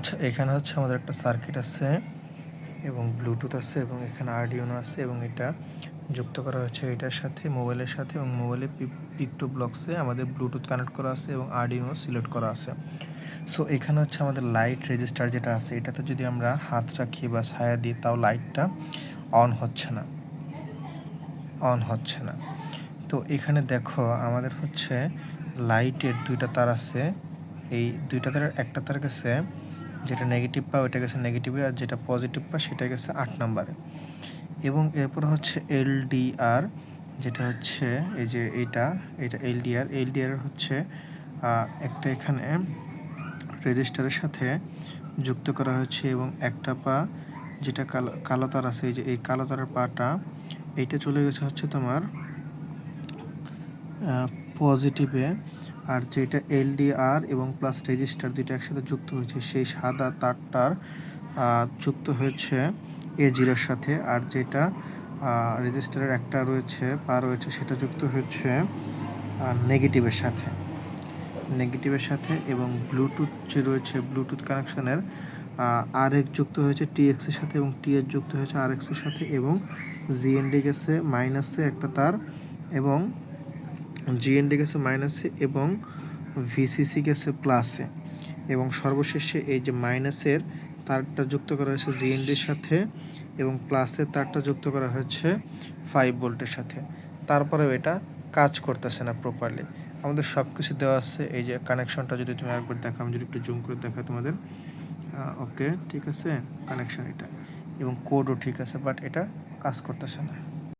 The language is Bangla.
আচ্ছা, এখানে হচ্ছে আমাদের একটা সার্কিট আছে এবং ব্লুটুথ আছে এবং এখানে আরডিনো আছে এবং এটা যুক্ত করা হয়েছে এটার সাথে, মোবাইলের সাথে, এবং মোবাইলে পিক টু ব্লকসে আমাদের ব্লুটুথ কানেক্ট করা আছে এবং আরডিনো সিলেক্ট করা আছে। সো এখানে হচ্ছে আমাদের লাইট রেজিস্টার যেটা আছে, এটাতে যদি আমরা হাত রাখি বা ছায়া দিই তাও লাইটটা অন হচ্ছে না। তো এখানে দেখো আমাদের হচ্ছে লাইটের দুইটা তার আছে। এই দুইটা তারের একটা তার গেছে যেটা নেগেটিভ পা ওইটা গেছে নেগেটিভে, আর যেটা পজিটিভ পা সেটা গেছে 8 নম্বরে। এবং এরপর হচ্ছে এলডিআর, যেটা হচ্ছে এই যে এটা এলডিআর হচ্ছে একটা এখানে রেজিস্টারের সাথে যুক্ত করা হয়েছে এবং একটা পা যেটা কালো তার আছে, এই যে এই কালো তারের পাটা এইটা চলে গেছে হচ্ছে তোমার পজিটিভে, আর যেটা এলডিআর এবং প্লাস রেজিস্টার দুইটা একসাথে যুক্ত হয়েছে সেই সাদা তারটার যুক্ত হয়েছে A0-র সাথে, আর যেটা রেজিস্টারের একটা পা রয়েছে সেটা যুক্ত হচ্ছে নেগেটিভের সাথে। এবং ব্লুটুথ যে রয়েছে ব্লুটুথ কানেকশনের RX যুক্ত হয়েছে TX-এর সাথে এবং TH যুক্ত হয়েছে RX-এর সাথে, এবং জিএনডি গেছে মাইনাসে একটা তার এবং জিএনডি গেছে মাইনাসে এবং ভিসিসি গেছে প্লাসে, এবং সর্বশেষে এই যে মাইনাসের তারটা যুক্ত করা হয়েছে জিএনডির সাথে এবং প্লাসের তারটা যুক্ত করা হয়েছে 5 ভোল্টের সাথে। তারপরেও এটা কাজ করতেছে না প্রপারলি। আমাদের সব কিছু দেওয়া আছে। এই যে কানেকশনটা যদি তুমি একবার দেখো, আমি যদি একটু জুম করে দেখাই তোমাদের, ওকে ঠিক আছে কানেকশন এটা, এবং কোডও ঠিক আছে, বাট এটা কাজ করতেছে না।